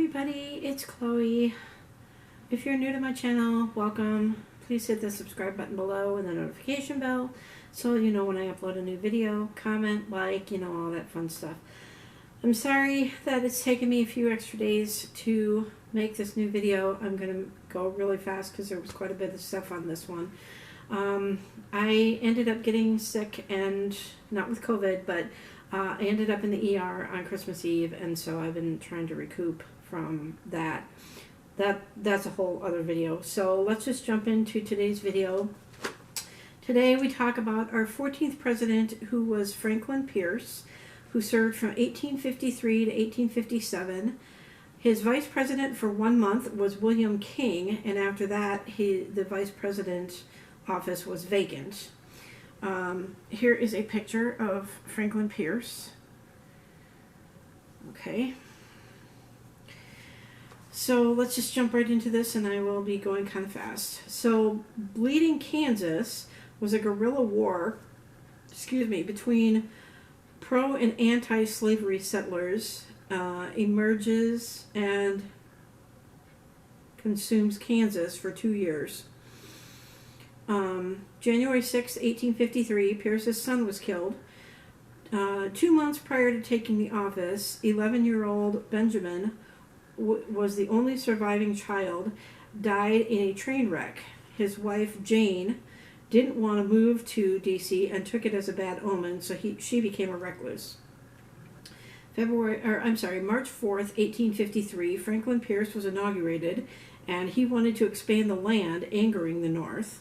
everybody, it's Chloe. If you're new to my channel, welcome. Please hit the subscribe button below and the notification bell so you know when I upload a new video. Comment, like, all that fun stuff. I'm sorry that it's taken me a few extra days to make this new video. I'm going to go really fast because there was quite a bit of stuff on this one. I ended up getting sick, and not with COVID, but I ended up in the ER on Christmas Eve, and so I've been trying to recoup from that. That's a whole other video. So let's just jump into today's video. Today we talk about our 14th president, who was Franklin Pierce, who served from 1853 to 1857. His vice president for 1 month was William King, and after that the vice president office was vacant. Here is a picture of Franklin Pierce. Okay. So let's just jump right into this, and I will be going kind of fast. So Bleeding Kansas was a guerrilla war, between pro and anti-slavery settlers, emerges and consumes Kansas for 2 years. January 6, 1853, Pierce's son was killed. 2 months prior to taking the office, 11-year-old Benjamin was the only surviving child, died in a train wreck. His wife, Jane, didn't want to move to D.C. and took it as a bad omen, so she became a recluse. March 4th, 1853, Franklin Pierce was inaugurated, and he wanted to expand the land, angering the North.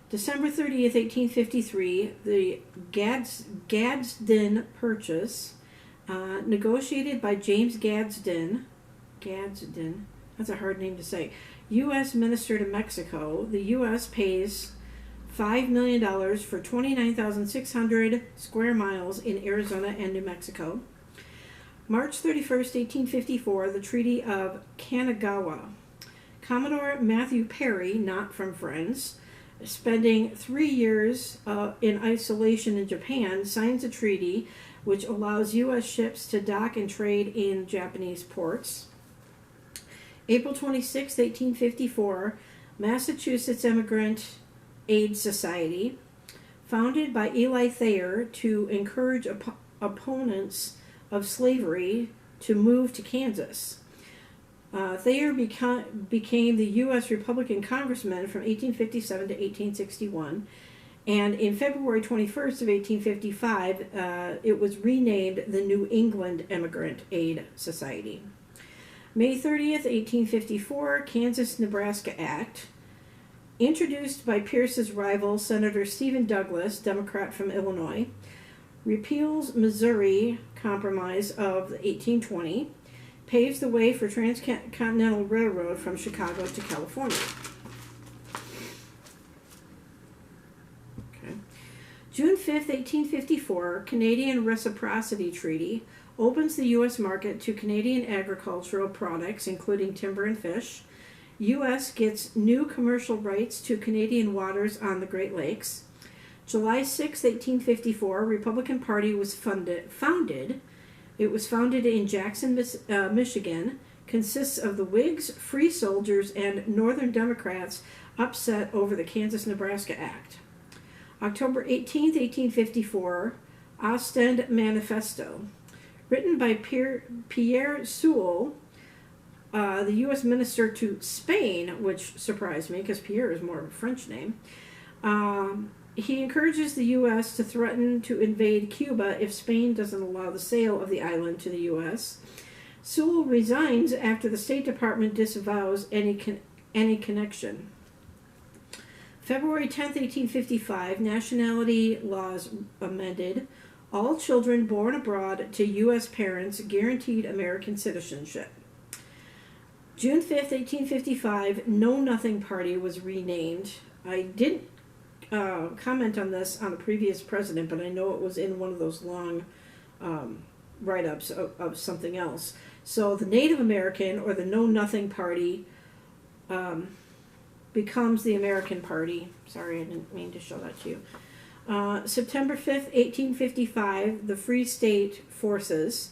December 30th, 1853, the Gadsden Purchase, negotiated by James Gadsden, that's a hard name to say, U.S. Minister to Mexico. The U.S. pays $5 million for 29,600 square miles in Arizona and New Mexico. March 31st, 1854, the Treaty of Kanagawa. Commodore Matthew Perry, not from Friends, spending 3 years in isolation in Japan, signs a treaty which allows U.S. ships to dock and trade in Japanese ports. April 26, 1854, Massachusetts Immigrant Aid Society, founded by Eli Thayer to encourage opponents of slavery to move to Kansas. Thayer became the U.S. Republican congressman from 1857 to 1861, and in February 21st of 1855, it was renamed the New England Immigrant Aid Society. May 30th, 1854, Kansas-Nebraska Act, introduced by Pierce's rival, Senator Stephen Douglas, Democrat from Illinois, repeals Missouri Compromise of 1820, paves the way for Transcontinental Railroad from Chicago to California. Okay. June 5th, 1854, Canadian Reciprocity Treaty opens the U.S. market to Canadian agricultural products, including timber and fish. U.S. gets new commercial rights to Canadian waters on the Great Lakes. July 6, 1854, Republican Party was founded. It was founded in Jackson, Michigan, consists of the Whigs, Free Soldiers, and Northern Democrats upset over the Kansas-Nebraska Act. October 18, 1854, Ostend Manifesto. Written by Pierre Sewell, the U.S. minister to Spain, which surprised me because Pierre is more of a French name. He encourages the U.S. to threaten to invade Cuba if Spain doesn't allow the sale of the island to the U.S. Sewell resigns after the State Department disavows any connection. February 10th, 1855, nationality laws amended. All children born abroad to U.S. parents guaranteed American citizenship. June 5th, 1855, Know Nothing Party was renamed. I didn't comment on this on a previous president, but I know it was in one of those long write-ups of something else. So the Native American, or the Know Nothing Party, becomes the American Party. Sorry, I didn't mean to show that to you. September 5th, 1855, the Free State Forces.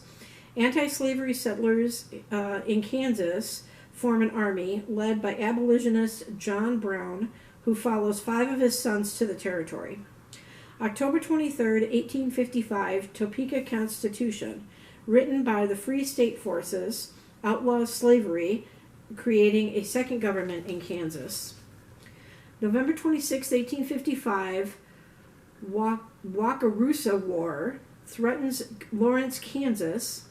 Anti-slavery settlers in Kansas form an army led by abolitionist John Brown, who follows 5 of his sons to the territory. October 23rd, 1855, Topeka Constitution, written by the Free State Forces, outlaws slavery, creating a second government in Kansas. November 26, 1855, Wakarusa War threatens Lawrence, Kansas.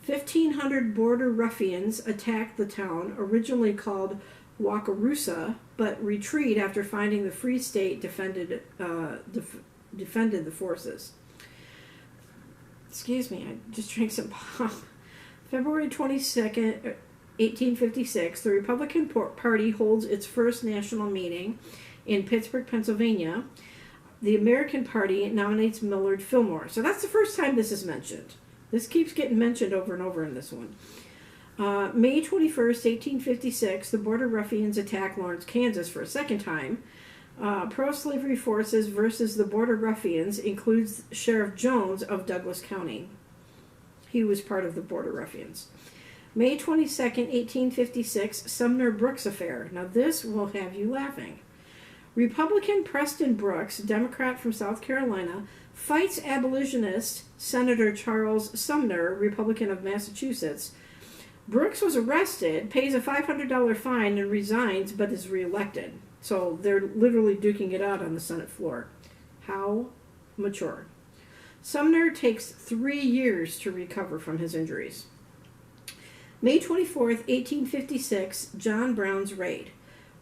1,500 border ruffians attack the town, originally called Wakarusa, but retreat after finding the Free State defended the forces. Excuse me, I just drank some pop. February 22nd, 1856, the Republican Party holds its first national meeting in Pittsburgh, Pennsylvania. The American Party nominates Millard Fillmore. So that's the first time this is mentioned. This keeps getting mentioned over and over in this one. May 21st, 1856, the Border Ruffians attack Lawrence, Kansas for a second time. Pro-slavery forces versus the Border Ruffians includes Sheriff Jones of Douglas County. He was part of the Border Ruffians. May 22nd, 1856, Sumner Brooks Affair. Now this will have you laughing. Republican Preston Brooks, Democrat from South Carolina, fights abolitionist Senator Charles Sumner, Republican of Massachusetts. Brooks was arrested, pays a $500 fine, and resigns, but is reelected. So they're literally duking it out on the Senate floor. How mature. Sumner takes 3 years to recover from his injuries. May 24th, 1856, John Brown's raid.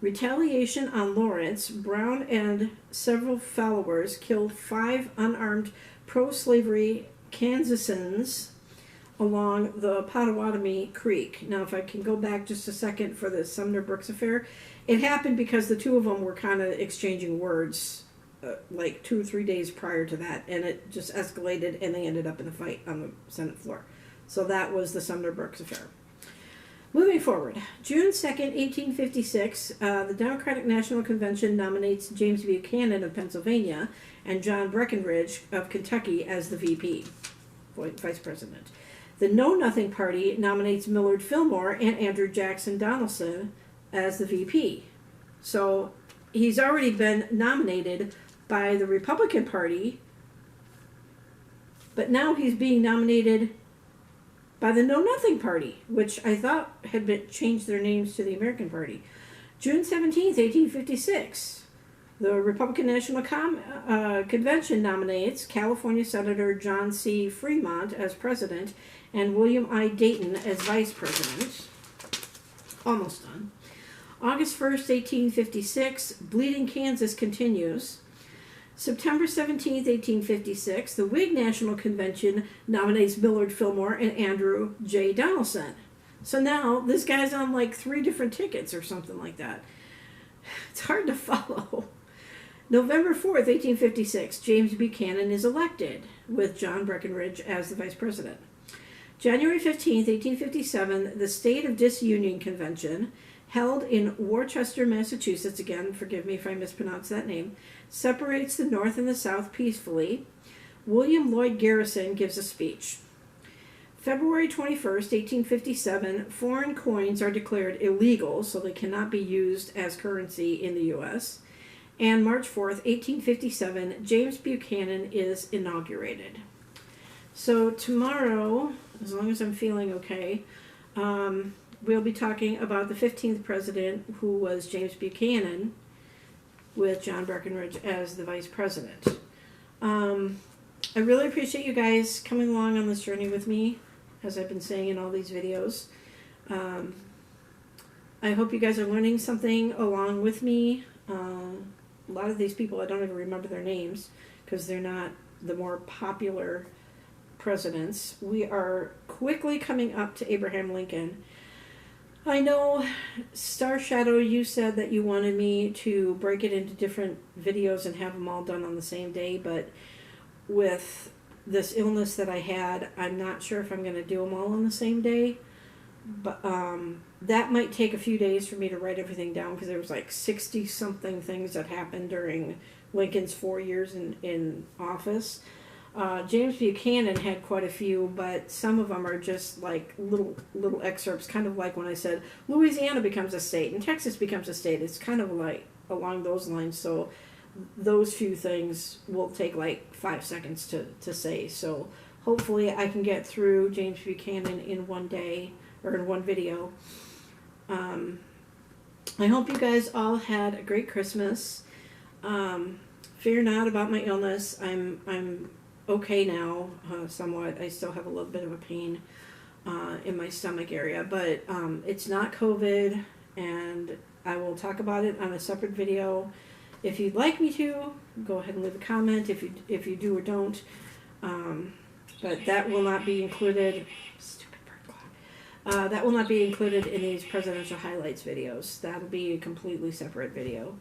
Retaliation on Lawrence, Brown and several followers killed 5 unarmed pro-slavery Kansasans along the Pottawatomie Creek. Now, if I can go back just a second for the Sumner Brooks affair, it happened because the two of them were kind of exchanging words like 2 or 3 days prior to that, and it just escalated, and they ended up in a fight on the Senate floor. So that was the Sumner Brooks affair. Moving forward, June 2nd, 1856, the Democratic National Convention nominates James Buchanan of Pennsylvania and John Breckinridge of Kentucky as the VP, Vice President. The Know Nothing Party nominates Millard Fillmore and Andrew Jackson Donaldson as the VP. So he's already been nominated by the Republican Party, but now he's being nominated by the Know Nothing Party, which I thought had changed their names to the American Party. June 17th, 1856, the Republican National Convention nominates California Senator John C. Fremont as president and William I. Dayton as vice president. Almost done. August 1st, 1856, Bleeding Kansas continues. September 17th, 1856, the Whig National Convention nominates Millard Fillmore and Andrew J. Donaldson. So now this guy's on like 3 different tickets or something like that. It's hard to follow. November 4th, 1856, James Buchanan is elected with John Breckinridge as the vice president. January 15th, 1857, the State of Disunion Convention, held in Worcester, Massachusetts, again, forgive me if I mispronounce that name, separates the North and the South peacefully. William Lloyd Garrison gives a speech. February 21st, 1857, foreign coins are declared illegal, so they cannot be used as currency in the U.S. And March 4th, 1857, James Buchanan is inaugurated. So tomorrow, as long as I'm feeling okay, we'll be talking about the 15th president, who was James Buchanan, with John Breckinridge as the vice president. I really appreciate you guys coming along on this journey with me, as I've been saying in all these videos. I hope you guys are learning something along with me. A lot of these people, I don't even remember their names, because they're not the more popular presidents. We are quickly coming up to Abraham Lincoln. I know, Star Shadow, you said that you wanted me to break it into different videos and have them all done on the same day, but with this illness that I had, I'm not sure if I'm going to do them all on the same day. But that might take a few days for me to write everything down, because there was like 60-something things that happened during Lincoln's 4 years in office. James Buchanan had quite a few, but some of them are just like little excerpts, kind of like when I said Louisiana becomes a state and Texas becomes a state. It's kind of like along those lines. So those few things will take like 5 seconds to say. So hopefully I can get through James Buchanan in one day or in one video. I hope you guys all had a great Christmas. Fear not about my illness. I'm okay now, somewhat. I still have a little bit of a pain in my stomach area, but it's not COVID, and I will talk about it on a separate video. If you'd like me to, go ahead and leave a comment if you do or don't. But that will not be included. Stupid bird clock. That will not be included in these presidential highlights videos. That'll be a completely separate video.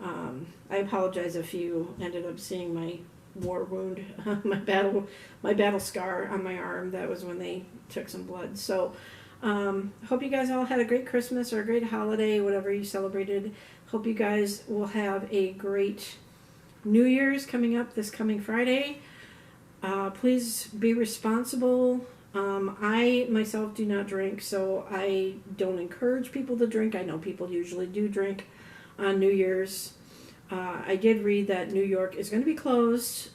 I apologize if you ended up seeing my war wound, my battle scar on my arm. That was when they took some blood. So, hope you guys all had a great Christmas or a great holiday, whatever you celebrated. Hope you guys will have a great New Year's coming up this coming Friday. Please be responsible. I myself do not drink, so I don't encourage people to drink. I know people usually do drink on New Year's. I did read that New York is going to be closed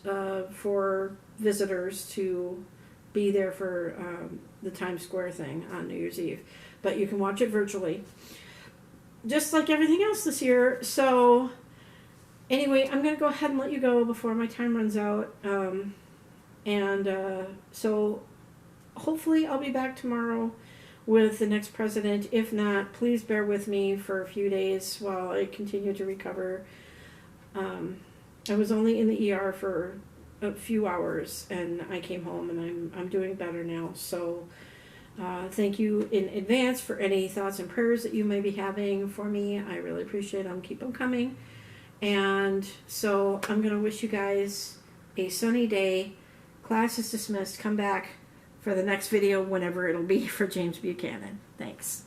for visitors to be there for the Times Square thing on New Year's Eve. But you can watch it virtually, just like everything else this year. So anyway, I'm going to go ahead and let you go before my time runs out. So hopefully I'll be back tomorrow with the next president. If not, please bear with me for a few days while I continue to recover. I was only in the ER for a few hours, and I came home, and I'm doing better now. So thank you in advance for any thoughts and prayers that you may be having for me. I really appreciate them. Keep them coming. And so I'm going to wish you guys a sunny day. Class is dismissed. Come back for the next video whenever it'll be for James Buchanan. Thanks.